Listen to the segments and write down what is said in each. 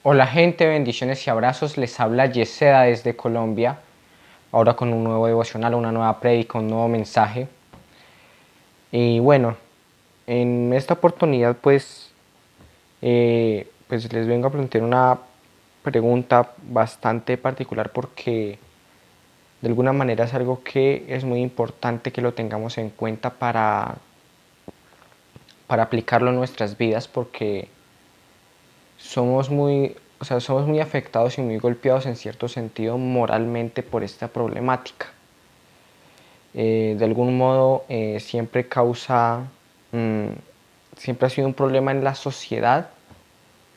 Hola gente, bendiciones y abrazos, les habla Yeseda desde Colombia, ahora con un nuevo devocional, una nueva prédica, un nuevo mensaje. Y bueno, en esta oportunidad pues les vengo a plantear una pregunta bastante particular porque de alguna manera es algo que es muy importante que lo tengamos en cuenta para aplicarlo en nuestras vidas porque somos muy afectados y muy golpeados en cierto sentido moralmente por esta problemática. De algún modo mm, siempre ha sido un problema en la sociedad,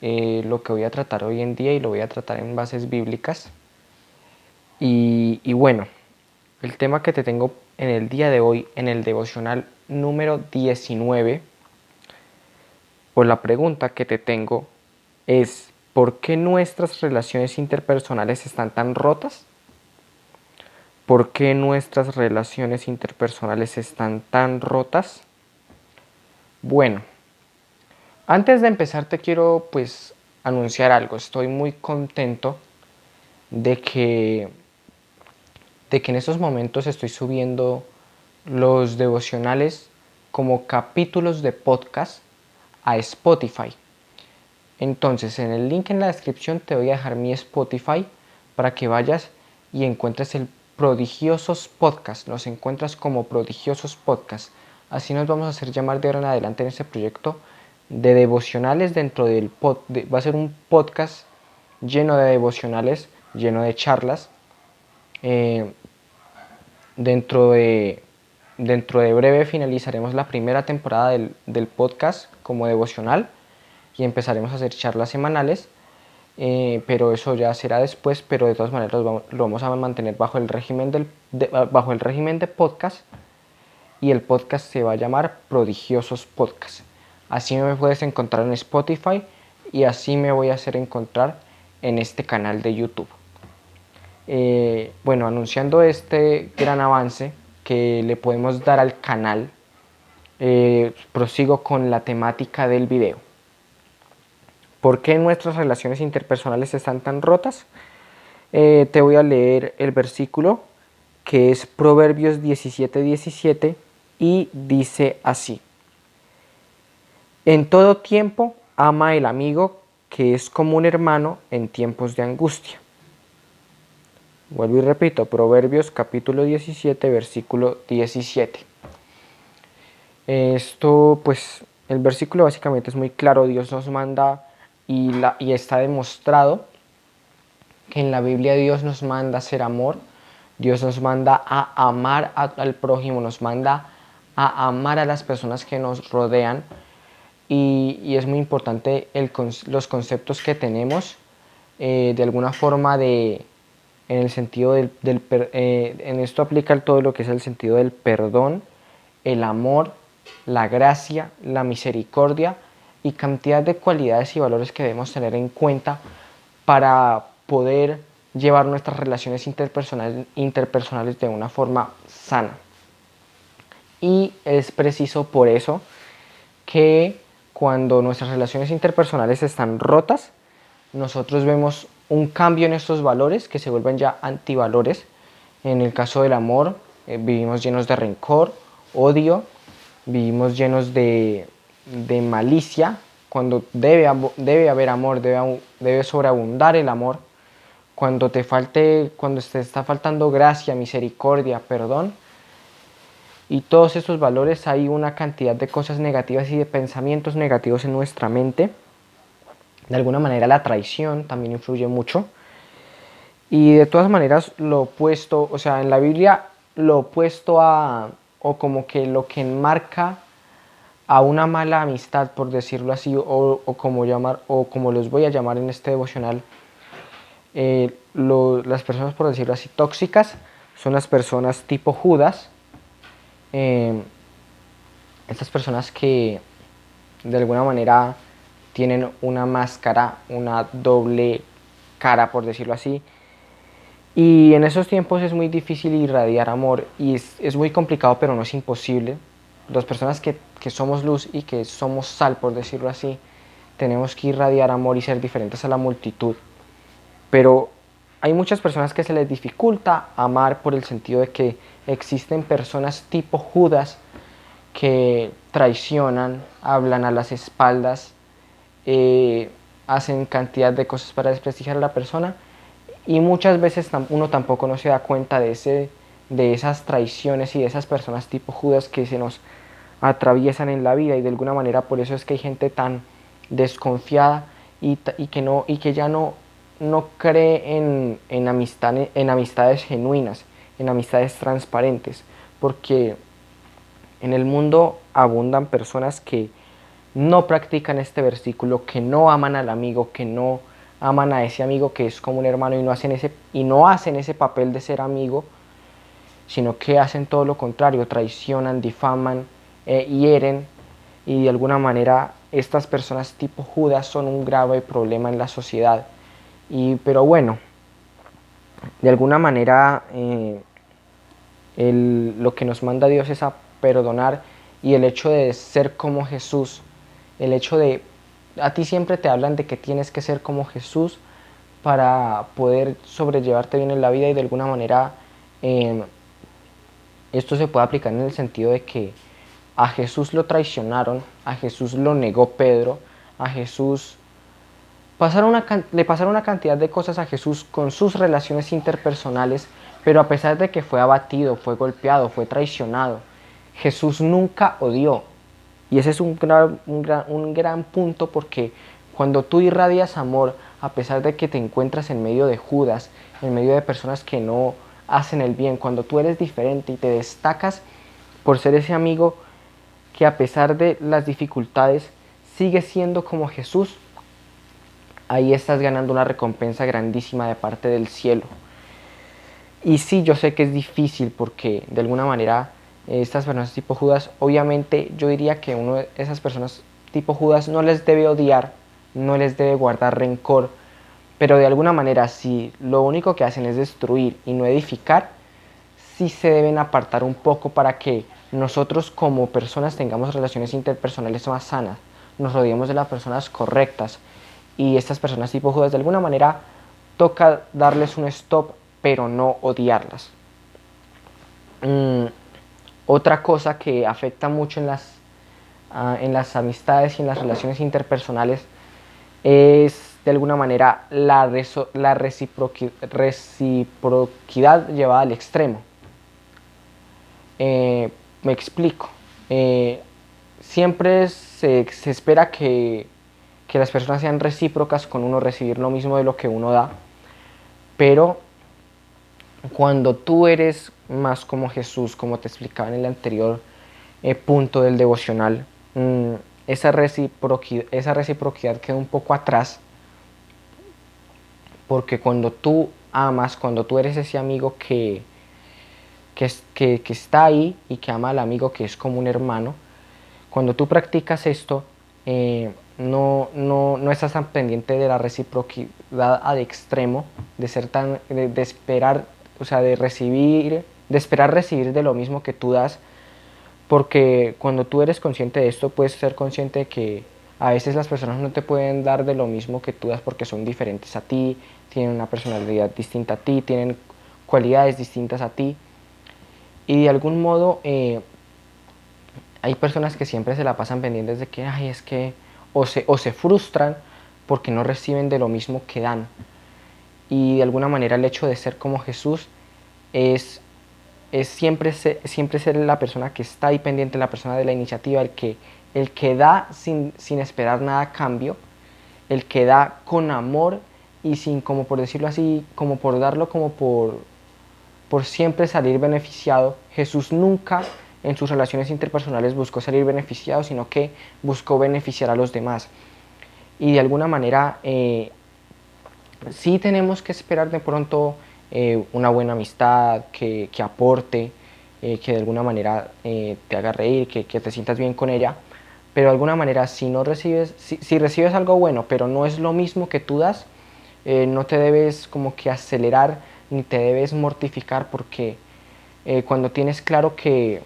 lo que voy a tratar hoy en día y lo voy a tratar en bases bíblicas. Y bueno, el tema que te tengo en el día de hoy, en el devocional número 19, o la pregunta que te tengo es, ¿por qué nuestras relaciones interpersonales están tan rotas? ¿Por qué nuestras relaciones interpersonales están tan rotas? Bueno, antes de empezar te quiero anunciar algo. Estoy muy contento de que, de que en estos momentos estoy subiendo los devocionales como capítulos de podcast a Spotify. Entonces, en el link en la descripción te voy a dejar mi Spotify para que vayas y encuentres el Prodigiosos Podcast. Los encuentras como Prodigiosos Podcast. Así nos vamos a hacer llamar de ahora en adelante en este proyecto de devocionales va a ser un podcast lleno de devocionales, lleno de charlas. Eh, dentro de Dentro de breve finalizaremos la primera temporada del podcast como devocional y empezaremos a hacer charlas semanales, pero eso ya será después, pero de todas maneras lo vamos a mantener bajo el régimen de podcast, y el podcast se va a llamar Prodigiosos Podcast. Así me puedes encontrar en Spotify y así me voy a hacer encontrar en este canal de YouTube. Bueno, anunciando este gran avance que le podemos dar al canal, prosigo con la temática del video. ¿Por qué nuestras relaciones interpersonales están tan rotas? Te voy a leer el versículo que es Proverbios 17:17 y dice así: en todo tiempo ama el amigo que es como un hermano en tiempos de angustia. Vuelvo y repito, Proverbios capítulo 17, versículo 17. El versículo básicamente es muy claro. Dios nos manda y está demostrado que en la Biblia Dios nos manda a ser amor. Dios nos manda a amar al prójimo, nos manda a amar a las personas que nos rodean. Y es muy importante los conceptos que tenemos, de alguna forma en el sentido en esto aplica todo lo que es el sentido del perdón, el amor, la gracia, la misericordia y cantidad de cualidades y valores que debemos tener en cuenta para poder llevar nuestras relaciones interpersonales de una forma sana. Y es preciso por eso que cuando nuestras relaciones interpersonales están rotas, nosotros vemos un cambio en estos valores que se vuelven ya antivalores. En el caso del amor, vivimos llenos de rencor, odio, vivimos llenos de malicia, cuando debe haber amor, debe sobreabundar el amor. Cuando te está faltando gracia, misericordia, perdón, y todos estos valores, hay una cantidad de cosas negativas y de pensamientos negativos en nuestra mente. De alguna manera la traición también influye mucho. Y de todas maneras lo opuesto, o sea, en la Biblia lo opuesto o como que lo que enmarca a una mala amistad, por decirlo así, o como los voy a llamar en este devocional, las personas, por decirlo así, tóxicas, son las personas tipo Judas. Estas personas que de alguna manera tienen una máscara, una doble cara, por decirlo así. Y en esos tiempos es muy difícil irradiar amor y es muy complicado, pero no es imposible. Las personas que somos luz y que somos sal, por decirlo así, tenemos que irradiar amor y ser diferentes a la multitud. Pero hay muchas personas que se les dificulta amar por el sentido de que existen personas tipo Judas que traicionan, hablan a las espaldas, hacen cantidad de cosas para desprestigiar a la persona, y muchas veces uno tampoco no se da cuenta de esas traiciones y de esas personas tipo Judas que se nos atraviesan en la vida, y de alguna manera por eso es que hay gente tan desconfiada y que ya no cree en amistades genuinas, en amistades transparentes, porque en el mundo abundan personas que no practican este versículo, que no aman al amigo, que no aman a ese amigo que es como un hermano, y no hacen ese papel de ser amigo, sino que hacen todo lo contrario, traicionan, difaman, hieren, y de alguna manera estas personas tipo Judas son un grave problema en la sociedad. Pero bueno, de alguna manera lo que nos manda Dios es a perdonar, y el hecho de ser como Jesús, el hecho de, a ti siempre te hablan de que tienes que ser como Jesús para poder sobrellevarte bien en la vida, y de alguna manera eh, esto se puede aplicar en el sentido de que a Jesús lo traicionaron, a Jesús lo negó Pedro, a Jesús le pasaron una cantidad de cosas a Jesús con sus relaciones interpersonales, pero a pesar de que fue abatido, fue golpeado, fue traicionado, Jesús nunca odió. Y ese es un gran punto, porque cuando tú irradias amor, a pesar de que te encuentras en medio de Judas, en medio de personas que no hacen el bien, cuando tú eres diferente y te destacas por ser ese amigo que a pesar de las dificultades sigue siendo como Jesús, ahí estás ganando una recompensa grandísima de parte del cielo. Y sí, yo sé que es difícil porque de alguna manera estas personas tipo Judas, obviamente yo diría que uno de esas personas tipo Judas no les debe odiar, no les debe guardar rencor, pero de alguna manera si lo único que hacen es destruir y no edificar, sí se deben apartar un poco para que nosotros como personas tengamos relaciones interpersonales más sanas, nos rodeemos de las personas correctas, y estas personas tipo Judas de alguna manera toca darles un stop, pero no odiarlas. Otra cosa que afecta mucho en las amistades y en las relaciones interpersonales es de alguna manera la reciprocidad llevada al extremo. Me explico. Eh, Siempre se espera que las personas sean recíprocas con uno, recibir lo mismo de lo que uno da, pero cuando tú eres más como Jesús, como te explicaba en el anterior punto del devocional, esa reciprocidad queda un poco atrás, porque cuando tú amas, cuando tú eres ese amigo que está ahí y que ama al amigo que es como un hermano, cuando tú practicas esto, no estás tan pendiente de la reciprocidad al extremo, de ser de esperar, o sea, de esperar recibir de lo mismo que tú das, porque cuando tú eres consciente de esto, puedes ser consciente de que a veces las personas no te pueden dar de lo mismo que tú das porque son diferentes a ti, tienen una personalidad distinta a ti, tienen cualidades distintas a ti, y de algún modo hay personas que siempre se la pasan pendientes de que, ay, es que, o se frustran porque no reciben de lo mismo que dan. Y de alguna manera el hecho de ser como Jesús es, siempre ser la persona que está ahí pendiente, la persona de la iniciativa, el que da sin esperar nada a cambio, el que da con amor y sin, como por decirlo así, como por darlo, como por siempre salir beneficiado. Jesús nunca en sus relaciones interpersonales buscó salir beneficiado, sino que buscó beneficiar a los demás. Y de alguna manera sí tenemos que esperar de pronto una buena amistad que aporte, que de alguna manera te haga reír, que te sientas bien con ella, pero de alguna manera si recibes algo bueno, pero no es lo mismo que tú das, no te debes como que acelerar ni te debes mortificar, porque cuando tienes claro que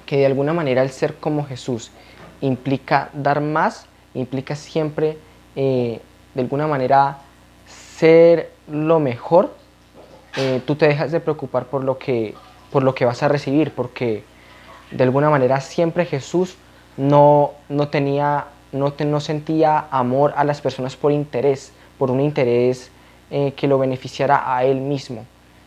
de alguna manera el ser como Jesús implica dar más, implica siempre de alguna manera ser lo mejor, tú te dejas de preocupar por lo que vas a recibir, porque de alguna manera siempre Jesús no sentía amor a las personas por un interés que lo beneficiara a él mismo.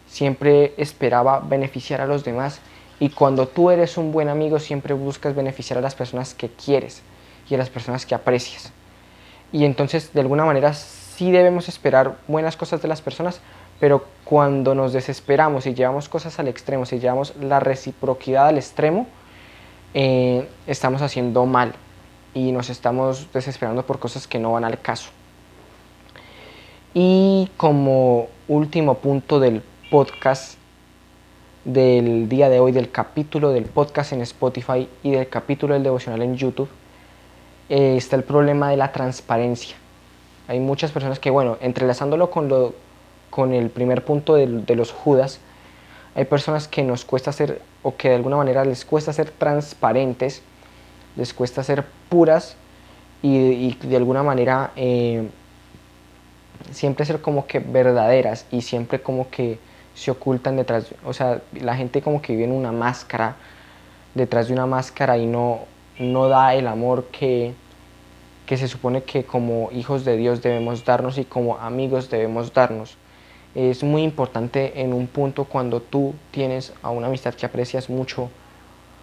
Siempre esperaba beneficiar a los demás, y cuando tú eres un buen amigo siempre buscas beneficiar a las personas que quieres y a las personas que aprecias. Y entonces de alguna manera sí debemos esperar buenas cosas de las personas, pero cuando nos desesperamos y llevamos cosas al extremo, si llevamos la reciprocidad al extremo, estamos haciendo mal y nos estamos desesperando por cosas que no van al caso. Y como último punto del podcast del día de hoy, del capítulo del podcast en Spotify y del capítulo del devocional en YouTube, está el problema de la transparencia. Hay muchas personas que, bueno, entrelazándolo con el primer punto de los Judas, hay personas que nos cuesta ser, o que de alguna manera les cuesta ser transparentes, les cuesta ser puras y de alguna manera siempre ser como que verdaderas, y siempre como que se ocultan detrás, o sea, la gente como que vive en una máscara, detrás de una máscara, y no da el amor que se supone que como hijos de Dios debemos darnos y como amigos debemos darnos. Es muy importante en un punto cuando tú tienes a una amistad que aprecias mucho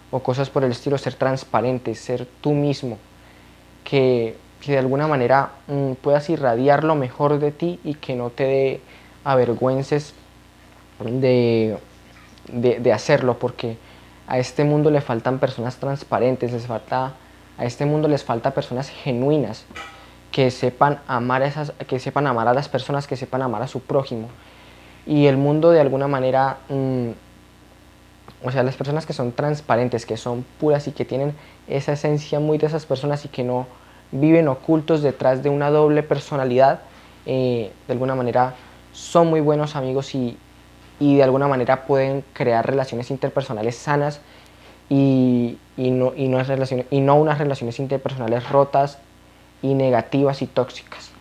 o cosas por el estilo, ser transparente, ser tú mismo, que de alguna manera puedas irradiar lo mejor de ti y que no te dé avergüences de hacerlo, porque a este mundo le faltan personas transparentes, a este mundo les falta personas genuinas, que sepan amar a las personas, que sepan amar a su prójimo. Y el mundo de alguna manera, o sea, las personas que son transparentes, que son puras y que tienen esa esencia muy de esas personas y que no viven ocultos detrás de una doble personalidad, de alguna manera son muy buenos amigos, y de alguna manera pueden crear relaciones interpersonales sanas y no unas relaciones interpersonales rotas y negativas y tóxicas.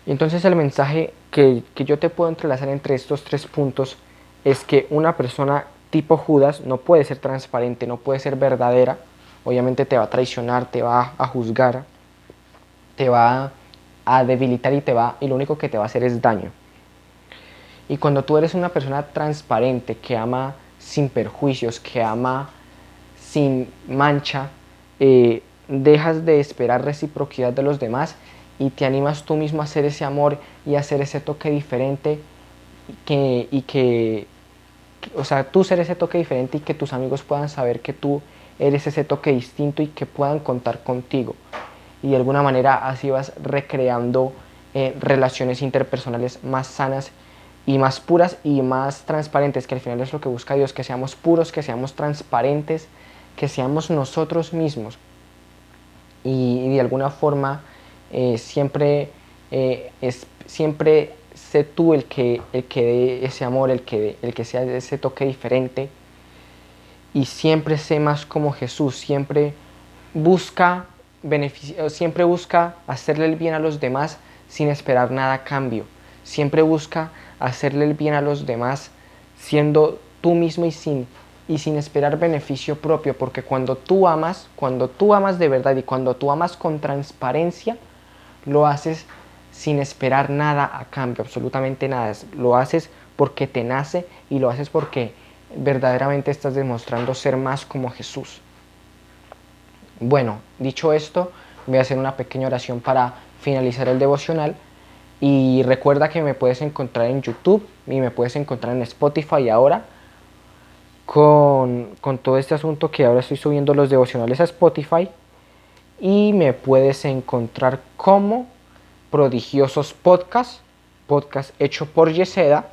Entonces el mensaje que yo te puedo entrelazar entre estos tres puntos es que una persona tipo Judas no puede ser transparente, no puede ser verdadera. Obviamente te va a traicionar, te va a juzgar, te va a debilitar y lo único que te va a hacer es daño. Y cuando tú eres una persona transparente, que ama sin perjuicios, que ama sin mancha, dejas de esperar reciprocidad de los demás y te animas tú mismo a hacer ese amor y a hacer ese toque diferente, o sea, tú ser ese toque diferente y que tus amigos puedan saber que tú eres ese toque distinto y que puedan contar contigo. Y de alguna manera así vas recreando relaciones interpersonales más sanas y más puras y más transparentes, que al final es lo que busca Dios, que seamos puros, que seamos transparentes, que seamos nosotros mismos. Y de alguna forma siempre sé tú el que dé ese amor, el que sea ese toque diferente, y siempre sé más como Jesús, siempre busca hacerle el bien a los demás sin esperar nada a cambio, siempre busca hacerle el bien a los demás siendo tú mismo y sin esperar beneficio propio, porque cuando tú amas de verdad y cuando tú amas con transparencia, lo haces sin esperar nada a cambio, absolutamente nada. Lo haces porque te nace y lo haces porque verdaderamente estás demostrando ser más como Jesús. Bueno, dicho esto, voy a hacer una pequeña oración para finalizar el devocional. Y recuerda que me puedes encontrar en YouTube y me puedes encontrar en Spotify ahora con todo este asunto, que ahora estoy subiendo los devocionales a Spotify, y me puedes encontrar como Prodigiosos Podcast hecho por Yeseda,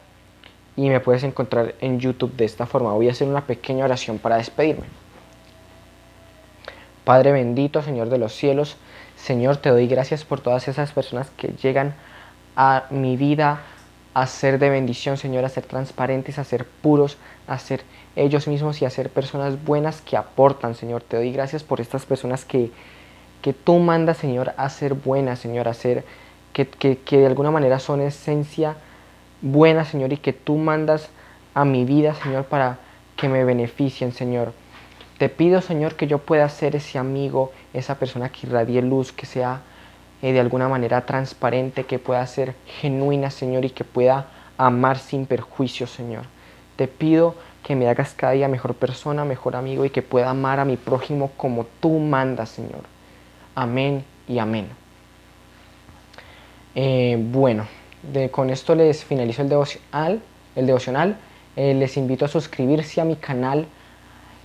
y me puedes encontrar en YouTube de esta forma. Voy a hacer una pequeña oración para despedirme. Padre bendito, Señor de los cielos, Señor, te doy gracias por todas esas personas que llegan a mi vida a ser de bendición, Señor, a ser transparentes, a ser puros, a ser ellos mismos y a ser personas buenas que aportan, Señor. Te doy gracias por estas personas que que tú mandas, Señor, a ser buenas, Señor, a ser que de alguna manera son esencia buena, Señor, y que tú mandas a mi vida, Señor, para que me beneficien, Señor. Te pido, Señor, que yo pueda ser ese amigo, esa persona que irradie luz, que sea de alguna manera transparente, que pueda ser genuina, Señor, y que pueda amar sin perjuicio, Señor. Te pido que me hagas cada día mejor persona, mejor amigo, y que pueda amar a mi prójimo como tú mandas, Señor. Amén y amén. Bueno, con esto les finalizo el devocional. Les invito a suscribirse a mi canal.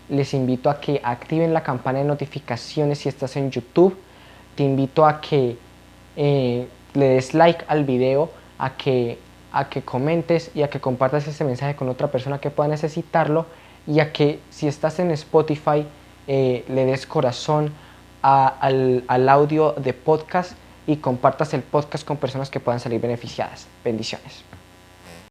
Les invito a que activen la campana de notificaciones si estás en YouTube. Te invito a que le des like al video, a que comentes y a que compartas este mensaje con otra persona que pueda necesitarlo, y a que si estás en Spotify le des corazón al audio de podcast y compartas el podcast con personas que puedan salir beneficiadas. Bendiciones.